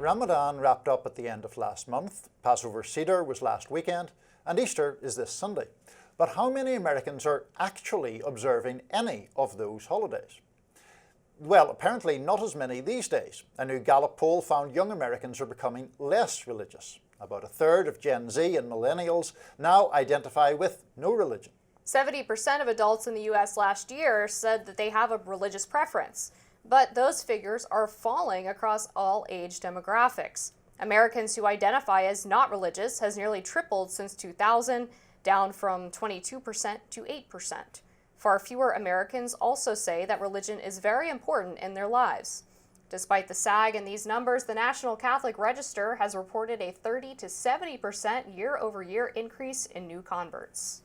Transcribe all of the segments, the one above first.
Ramadan wrapped up at the end of last month, Passover Seder was last weekend, and Easter is this Sunday. But how many Americans are actually observing any of those holidays? Well, apparently not as many these days. A new Gallup poll found young Americans are becoming less religious. About a third of Gen Z and millennials now identify with no religion. 70% of adults in the U.S. last year said that they have a religious preference. But those figures are falling across all age demographics. Americans who identify as not religious has nearly tripled since 2000, down from 22% to 8%. Far fewer Americans also say that religion is very important in their lives. Despite the sag in these numbers, the National Catholic Register has reported a 30 to 70% year-over-year increase in new converts.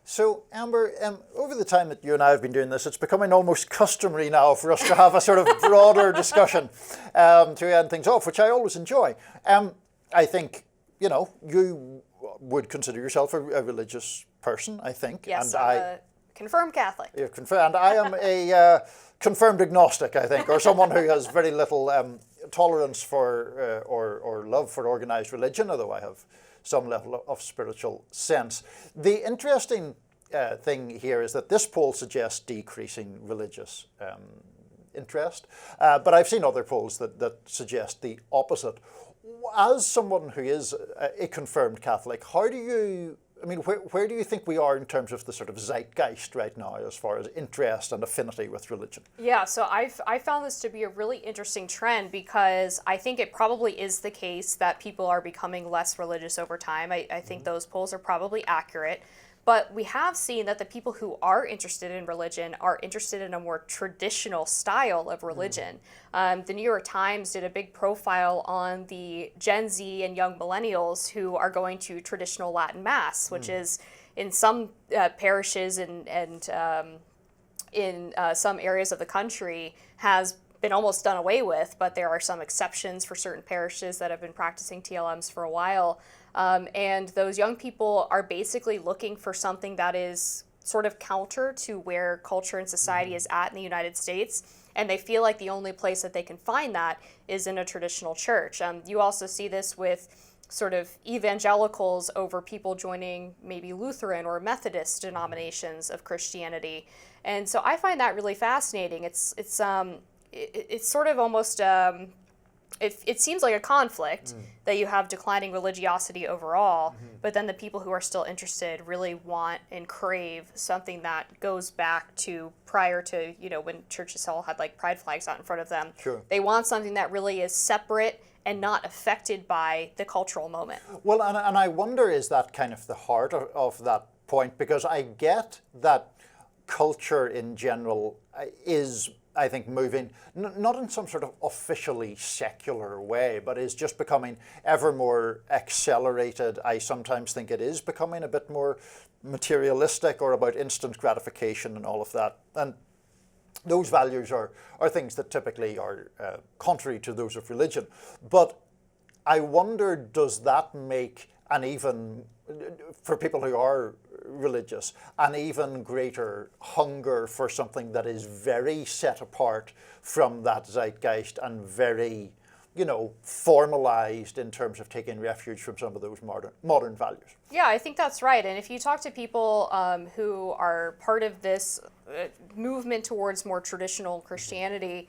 So, Amber, over the time that you and I have been doing this, it's becoming almost customary now for us to have a sort of broader discussion to end things off, which I always enjoy. I think, you would consider yourself a religious person, I think. Yes, I'm a confirmed Catholic. You're confirmed. I am a confirmed agnostic, I think, or someone who has very little tolerance for or love for organized religion, although I have some level of spiritual sense. The interesting thing here is that this poll suggests decreasing religious interest, but I've seen other polls that suggest the opposite. As someone who is a confirmed Catholic, where do you think we are in terms of the sort of zeitgeist right now as far as interest and affinity with religion? Yeah, so I found this to be a really interesting trend because I think it probably is the case that people are becoming less religious over time. I think those polls are probably accurate. But we have seen that the people who are interested in religion are interested in a more traditional style of religion. The New York Times did a big profile on the Gen Z and young millennials who are going to traditional Latin Mass, which is in some parishes and in some areas of the country has been almost done away with, but there are some exceptions for certain parishes that have been practicing TLMs for a while. And those young people are basically looking for something that is sort of counter to where culture and society is at in the United States. And they feel like the only place that they can find that is in a traditional church. You also see this with sort of evangelicals over people joining maybe Lutheran or Methodist denominations of Christianity. And so I find that really fascinating. It's sort of almost... It seems like a conflict that you have declining religiosity overall, but then the people who are still interested really want and crave something that goes back to prior to, when churches all had like pride flags out in front of them. Sure. They want something that really is separate and not affected by the cultural moment. Well, and I wonder, is that kind of the heart of that point? Because I get that culture in general is, I think, moving, not in some sort of officially secular way, but is just becoming ever more accelerated. I sometimes think it is becoming a bit more materialistic or about instant gratification and all of that. And those values are things that typically are contrary to those of religion. But I wonder, does that make for people who are religious, an even greater hunger for something that is very set apart from that zeitgeist and very, formalized in terms of taking refuge from some of those modern values? Yeah, I think that's right. And if you talk to people who are part of this movement towards more traditional Christianity,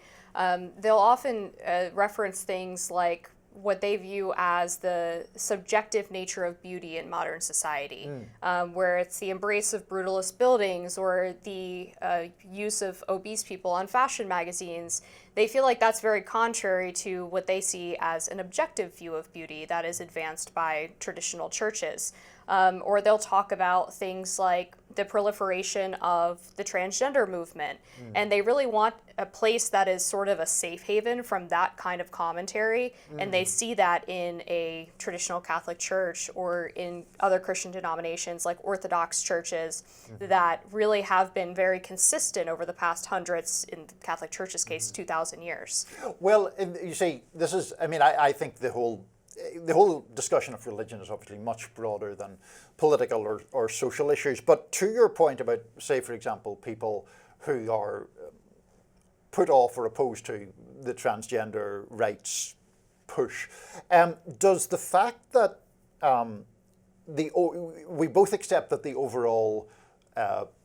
they'll often reference things like what they view as the subjective nature of beauty in modern society, where it's the embrace of brutalist buildings or the use of obese people on fashion magazines. They feel like that's very contrary to what they see as an objective view of beauty that is advanced by traditional churches. Or they'll talk about things like the proliferation of the transgender movement. And they really want a place that is sort of a safe haven from that kind of commentary. And they see that in a traditional Catholic church or in other Christian denominations like Orthodox churches that really have been very consistent over the past hundreds, in the Catholic Church's case, 2,000 years. Well, you see, this is, I think the whole discussion of religion is obviously much broader than political or social issues. But to your point about, say, for example, people who are put off or opposed to the transgender rights push. Does the fact that we both accept that the overall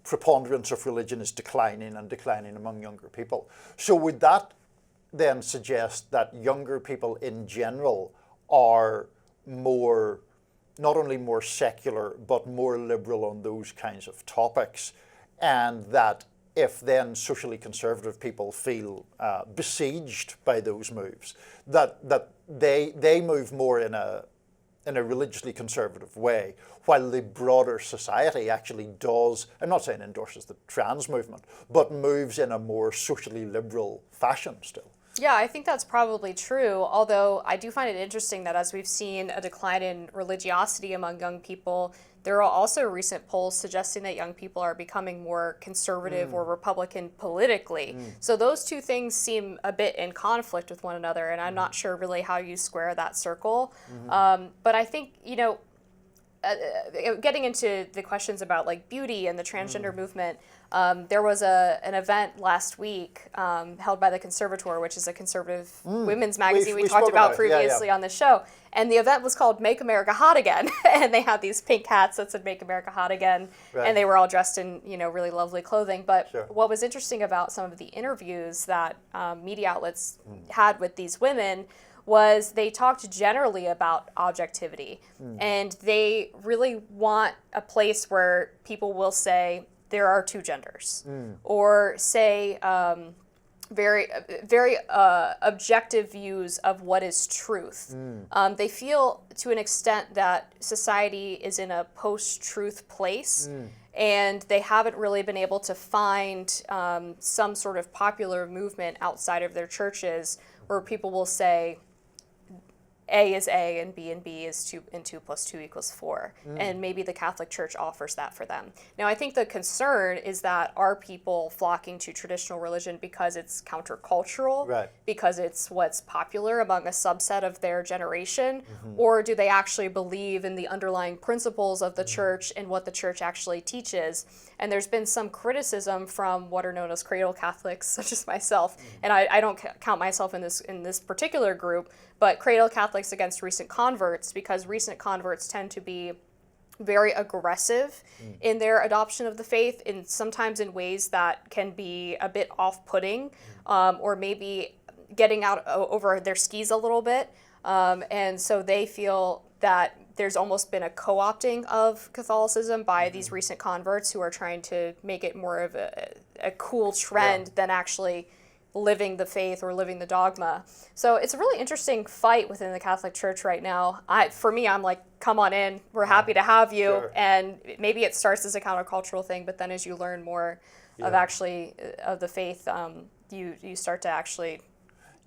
preponderance of religion is declining and declining among younger people, so would that then suggest that younger people in general are more, not only more secular, but more liberal on those kinds of topics, and that if then socially conservative people feel besieged by those moves, that they move more in a religiously conservative way, while the broader society actually does, I'm not saying endorses the trans movement, but moves in a more socially liberal fashion still? Yeah, I think that's probably true, although I do find it interesting that as we've seen a decline in religiosity among young people, there are also recent polls suggesting that young people are becoming more conservative or Republican politically. So those two things seem a bit in conflict with one another, and I'm not sure really how you square that circle. But I think, getting into the questions about like beauty and the transgender movement, there was an event last week held by the Conservator, which is a conservative women's magazine we talked about previously on the show. And the event was called Make America Hot Again. And they had these pink hats that said Make America Hot Again. Right. And they were all dressed in, really lovely clothing. But what was interesting about some of the interviews that media outlets had with these women was they talked generally about objectivity. And they really want a place where people will say there are two genders, or say very objective views of what is truth. They feel to an extent that society is in a post-truth place, and they haven't really been able to find some sort of popular movement outside of their churches where people will say, A is A and B is 2 and 2 plus 2 equals 4. And maybe the Catholic Church offers that for them. Now, I think the concern is that are people flocking to traditional religion because it's countercultural, because it's what's popular among a subset of their generation, or do they actually believe in the underlying principles of the church and what the church actually teaches? And there's been some criticism from what are known as cradle Catholics, such as myself, and I don't count myself in this particular group, but cradle Catholics against recent converts, because recent converts tend to be very aggressive in their adoption of the faith, and sometimes in ways that can be a bit off-putting, or maybe getting out over their skis a little bit. And so they feel that there's almost been a co-opting of Catholicism by these recent converts who are trying to make it more of a cool trend than actually living the faith or living the dogma. So it's a really interesting fight within the Catholic Church right now. For me, I'm like, come on in, we're happy to have you. And maybe it starts as a countercultural thing, but then as you learn more of the faith, you start to actually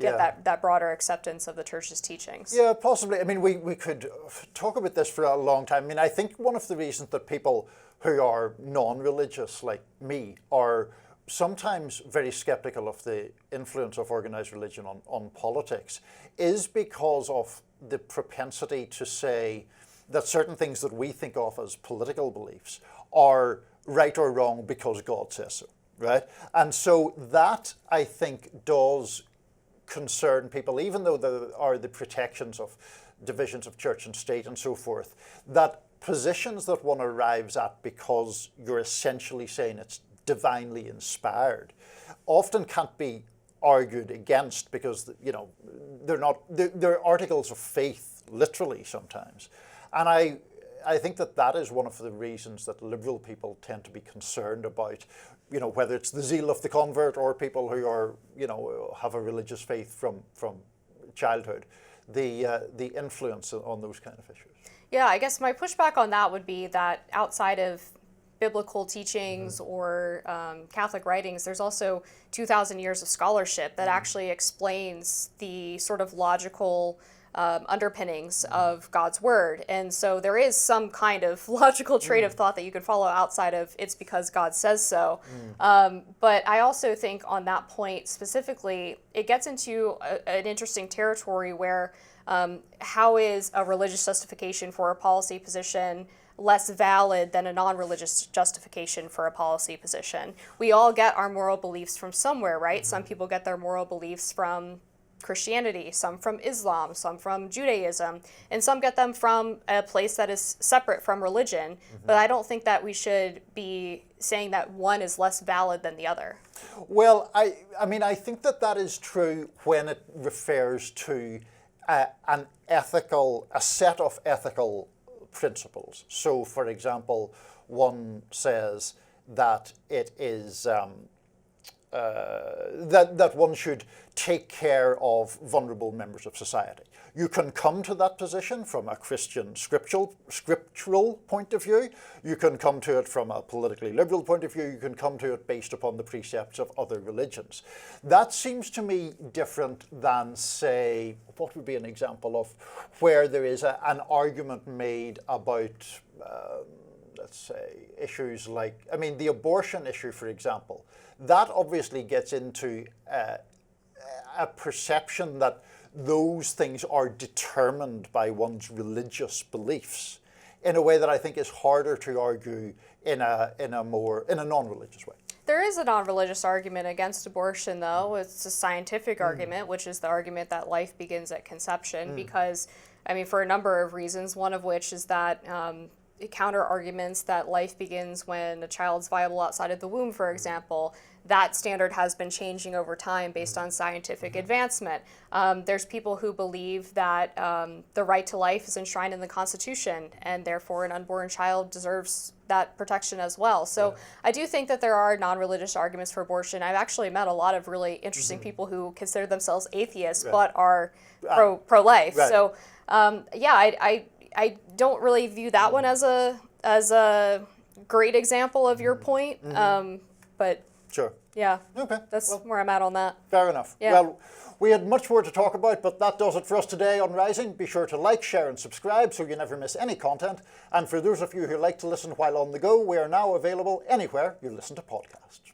get that broader acceptance of the church's teachings. Yeah, possibly. I mean, we could talk about this for a long time. I mean, I think one of the reasons that people who are non-religious, like me, are sometimes very skeptical of the influence of organized religion on politics is because of the propensity to say that certain things that we think of as political beliefs are right or wrong because God says so, right? And so that, I think, does concern people, even though there are the protections of divisions of church and state and so forth, that positions that one arrives at because you're essentially saying it's divinely inspired often can't be argued against, because they're articles of faith literally sometimes. And I think that is one of the reasons that liberal people tend to be concerned about, whether it's the zeal of the convert or people who are, have a religious faith from childhood, the influence on those kind of issues. Yeah, I guess my pushback on that would be that outside of biblical teachings or Catholic writings, there's also 2,000 years of scholarship that actually explains the sort of logical underpinnings of God's word. And so there is some kind of logical train of thought that you could follow outside of it's because God says so. But I also think on that point specifically, it gets into an interesting territory where how is a religious justification for a policy position less valid than a non-religious justification for a policy position? We all get our moral beliefs from somewhere, right? Some people get their moral beliefs from Christianity, some from Islam, some from Judaism, and some get them from a place that is separate from religion. But I don't think that we should be saying that one is less valid than the other. Well, I mean, I think that is true when it refers to a set of ethical principles. So, for example, one says that it is that one should take care of vulnerable members of society. You can come to that position from a Christian scriptural point of view. You can come to it from a politically liberal point of view. You can come to it based upon the precepts of other religions. That seems to me different than, say, what would be an example of where there is an argument made about, let's say, issues like, I mean, the abortion issue, for example. That obviously gets into a perception that those things are determined by one's religious beliefs in a way that I think is harder to argue in a non-religious way. There is a non-religious argument against abortion, though. It's a scientific argument, which is the argument that life begins at conception, because, I mean, for a number of reasons, one of which is that counter arguments that life begins when a child's viable outside of the womb, for example. That standard has been changing over time based on scientific advancement. There's people who believe that the right to life is enshrined in the Constitution, and therefore an unborn child deserves that protection as well. So I do think that there are non-religious arguments for abortion. I've actually met a lot of really interesting people who consider themselves atheists but are pro-life. Right. So I don't really view that one as a great example of your point, but sure. Yeah. Okay. That's where I'm at on that. Fair enough. Yeah. Well, we had much more to talk about, but that does it for us today on Rising. Be sure to like, share, and subscribe so you never miss any content. And for those of you who like to listen while on the go, we are now available anywhere you listen to podcasts.